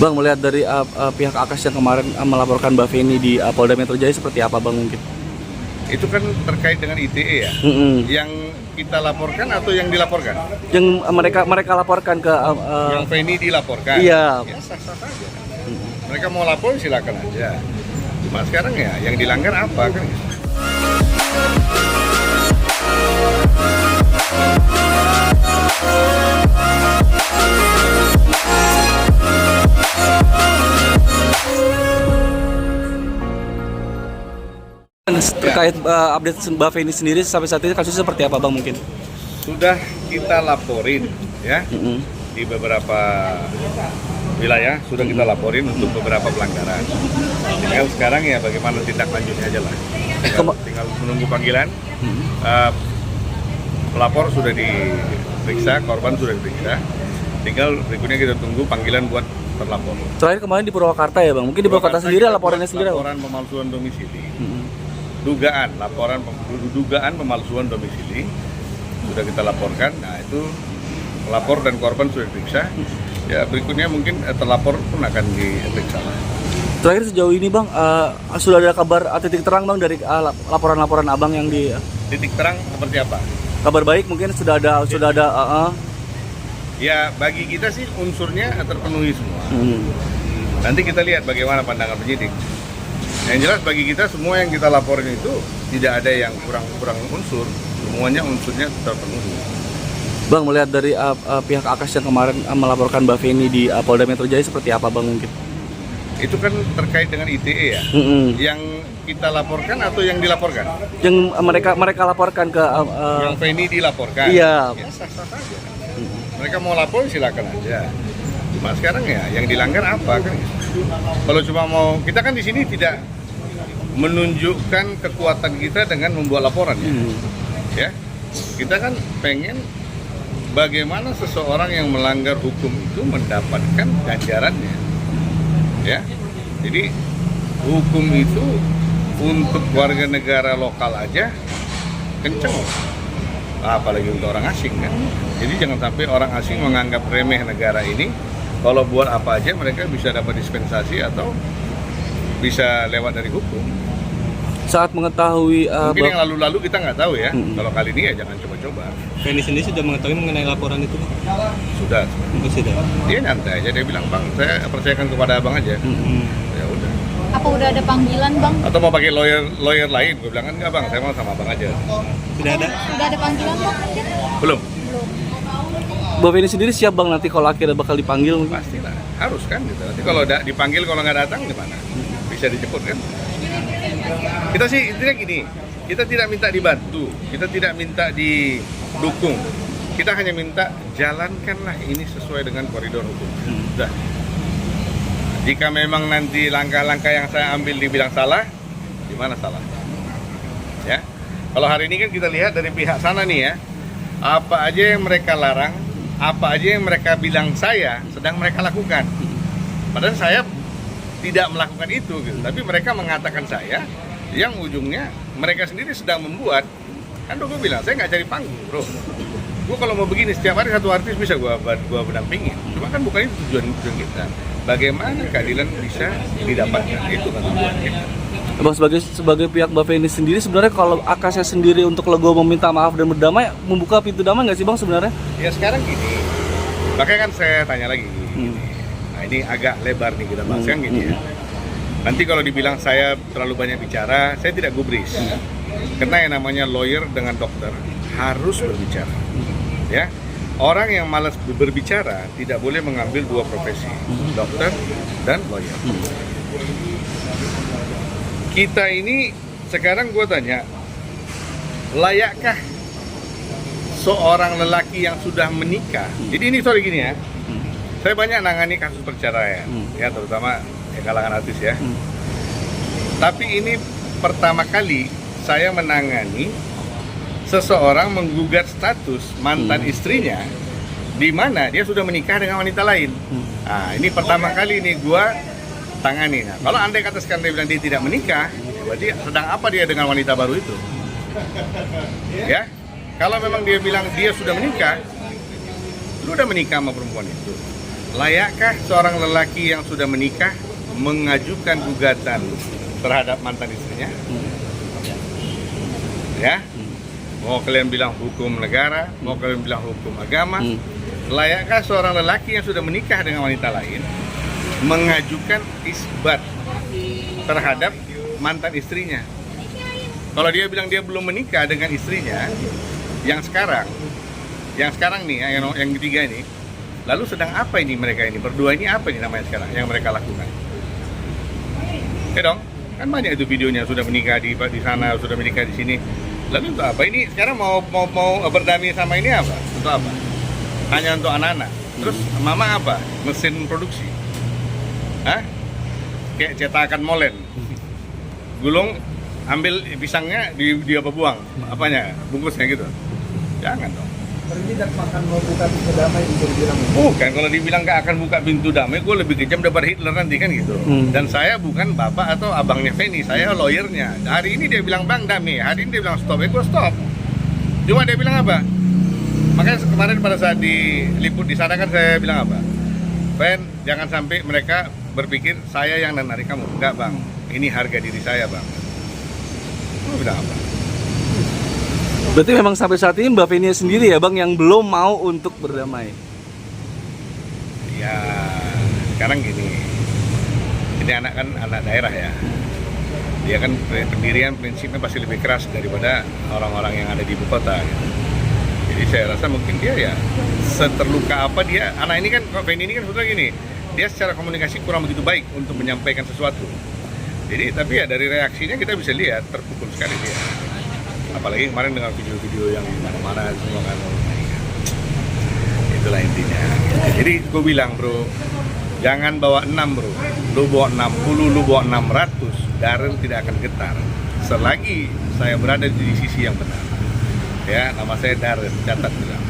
Bang, melihat dari pihak Akash yang kemarin melaporkan Mbak Feni di Polda Metro Jaya seperti apa Bang mungkin? Itu kan terkait dengan ITE ya. Yang kita laporkan atau yang dilaporkan? Yang mereka laporkan ke Yang Feni dilaporkan. Iya. Ya sah-sah saja. Mereka mau lapor silakan aja. Cuma sekarang ya yang dilanggar apa kan? Terkait update Mbak Feni sendiri sampai saat ini kasusnya seperti apa Bang mungkin? Sudah kita laporin ya di beberapa wilayah, sudah kita laporin untuk beberapa pelanggaran. Tinggal sekarang ya bagaimana tindak lanjutnya aja lah. Tinggal menunggu panggilan. Pelapor sudah diperiksa, korban sudah diperiksa. Tinggal berikutnya kita tunggu panggilan buat terlapor. Terakhir kemarin di Purwakarta ya Bang, mungkin di Purwakarta sendiri laporannya sendiri. Laporan pemalsuan domisili. Dugaan pemalsuan domisili sudah kita laporkan. Nah itu pelapor dan korban sudah diperiksa. Ya berikutnya mungkin terlapor pun akan diperiksa. Terakhir sejauh ini Bang, sudah ada kabar titik terang Bang dari laporan-laporan Abang yang di titik terang seperti apa? Kabar baik mungkin sudah ada. Ya bagi kita sih unsurnya terpenuhi semua. Nanti kita lihat bagaimana pandangan penyidik. Yang jelas bagi kita semua yang kita laporin itu tidak ada yang kurang unsur, semuanya unsurnya terpenuhi. Bang, melihat dari pihak Akash yang kemarin melaporkan Mbak Feni di Polda Metro Jaya seperti apa Bang mungkin? Itu kan terkait dengan ITE ya. Yang kita laporkan atau yang dilaporkan? Yang mereka laporkan ke yang Feni dilaporkan. Iya. Ya sah-sah saja. Mereka mau lapor silakan aja. Cuma sekarang ya yang dilanggar apa kan? Kalau cuma mau, kita kan di sini tidak menunjukkan kekuatan kita dengan membuat laporan ya. Kita kan pengen bagaimana seseorang yang melanggar hukum itu mendapatkan ganjarannya. Ya. Jadi hukum itu untuk warga negara lokal aja kenceng. Apalagi untuk orang asing kan. Jadi jangan sampai orang asing menganggap remeh negara ini. Kalau buat apa aja mereka bisa dapat dispensasi atau bisa lewat dari hukum. Saat mengetahui mungkin yang lalu-lalu kita nggak tahu ya. Kalau kali ini ya jangan coba-coba. Feni sendiri sudah mengetahui mengenai laporan itu? Sudah. Sudah. Dia nyantai aja, dia bilang Bang, saya percayakan kepada Abang aja. Ya udah. Apa udah ada panggilan Bang? Atau mau pakai lawyer lain? Gue bilang kan nggak Bang, saya mau sama Abang aja. Sudah ada? Sudah ada panggilan Bang? Belum. Mbak Feni sendiri siap Bang nanti kalau akhirnya bakal dipanggil? Pastilah, harus kan gitu. Nanti kalau dipanggil kalau nggak datang gimana? Bisa dijemput kan? Kita sih intinya gini, kita tidak minta dibantu, kita tidak minta didukung. Kita hanya minta jalankanlah ini sesuai dengan koridor hukum. Sudah. Jika memang nanti langkah-langkah yang saya ambil dibilang salah, di mana salah? Ya. Kalau hari ini kan kita lihat dari pihak sana nih ya, apa aja yang mereka larang, apa aja yang mereka bilang saya sedang mereka lakukan. Padahal saya tidak melakukan itu gitu. Tapi mereka mengatakan saya yang ujungnya mereka sendiri sedang membuat. Kan gue bilang saya nggak cari panggung bro. Gue kalau mau begini setiap hari satu artis bisa gue pendampingin. Cuma kan bukan itu tujuan kita. Bagaimana keadilan bisa didapatkan, itu kan tujuan kita. Bang, sebagai pihak Mbak Feni sendiri sebenarnya kalau Akasnya sendiri untuk legowo meminta maaf dan berdamai, membuka pintu damai nggak sih Bang sebenarnya? Ya sekarang gini, makanya kan saya tanya lagi gini. Nah ini agak lebar nih kita bahas kan gini ya. Nanti kalau dibilang saya terlalu banyak bicara, saya tidak gubris. Karena yang namanya lawyer dengan dokter harus berbicara. Ya, orang yang malas berbicara tidak boleh mengambil dua profesi, dokter dan lawyer. Kita ini sekarang gue tanya, layakkah seorang lelaki yang sudah menikah? Jadi ini sorry gini ya, saya banyak nangani kasus perceraian, ya terutama kalangan artis ya. Tapi ini pertama kali saya menangani seseorang menggugat status mantan istrinya, di mana dia sudah menikah dengan wanita lain. Nah ini pertama kali nih gue tangani. Nah, kalau andai katakan dia bilang dia tidak menikah, berarti sedang apa dia dengan wanita baru itu? Ya, kalau memang dia bilang dia sudah menikah, lu udah menikah sama perempuan itu. layakkah seorang lelaki yang sudah menikah mengajukan gugatan terhadap mantan istrinya? Ya, mau kalian bilang hukum negara, mau kalian bilang hukum agama, layakkah seorang lelaki yang sudah menikah dengan wanita lain mengajukan isbat terhadap mantan istrinya? Kalau dia bilang dia belum menikah dengan istrinya yang sekarang nih, yang ketiga ini, lalu sedang apa ini mereka ini berdua ini, apa ini namanya sekarang yang mereka lakukan? Dong, kan banyak itu videonya, sudah menikah di sana, sudah menikah di sini. Lalu untuk apa ini sekarang mau berdamai sama ini apa? Untuk apa? Hanya untuk anak-anak. Terus mama apa? Mesin produksi. Hah? Kayak cetakan molen. Gulung, ambil pisangnya, dia apa buang? Apanya? Bungkusnya gitu. Jangan dong. Tidak makan mau buka pintu damai bisa dibilang. Bukan, kalau dibilang gak akan buka pintu damai, gue lebih kejam daripada Hitler nanti kan gitu. Dan saya bukan bapak atau abangnya Feni, saya lawyernya. Hari ini dia bilang bang damai, hari ini dia bilang stop, gue stop. Cuma dia bilang apa? Makanya kemarin pada saat diliput di sana kan saya bilang apa? Fen, jangan sampai mereka berpikir saya yang menarik kamu. Enggak bang, ini harga diri saya bang. Gue bilang apa? Berarti memang sampai saat ini Mbak Feni sendiri ya bang yang belum mau untuk berdamai. Ya, sekarang gini, ini anak kan anak daerah ya. Dia kan pendirian prinsipnya pasti lebih keras daripada orang-orang yang ada di ibu kota. Gitu. Jadi saya rasa mungkin dia ya seterluka apa dia, anak ini kan, Feni ini kan sebetulnya gini, dia secara komunikasi kurang begitu baik untuk menyampaikan sesuatu. Jadi tapi ya dari reaksinya kita bisa lihat terpukul sekali dia. Apalagi kemarin dengan video-video yang marah-marah semua kan, itulah intinya. Jadi gue bilang bro, jangan bawa 6 bro, lu bawa 60, lu bawa 600, Darren tidak akan getar selagi saya berada di sisi yang benar. Ya, nama saya Darren, catat bilang.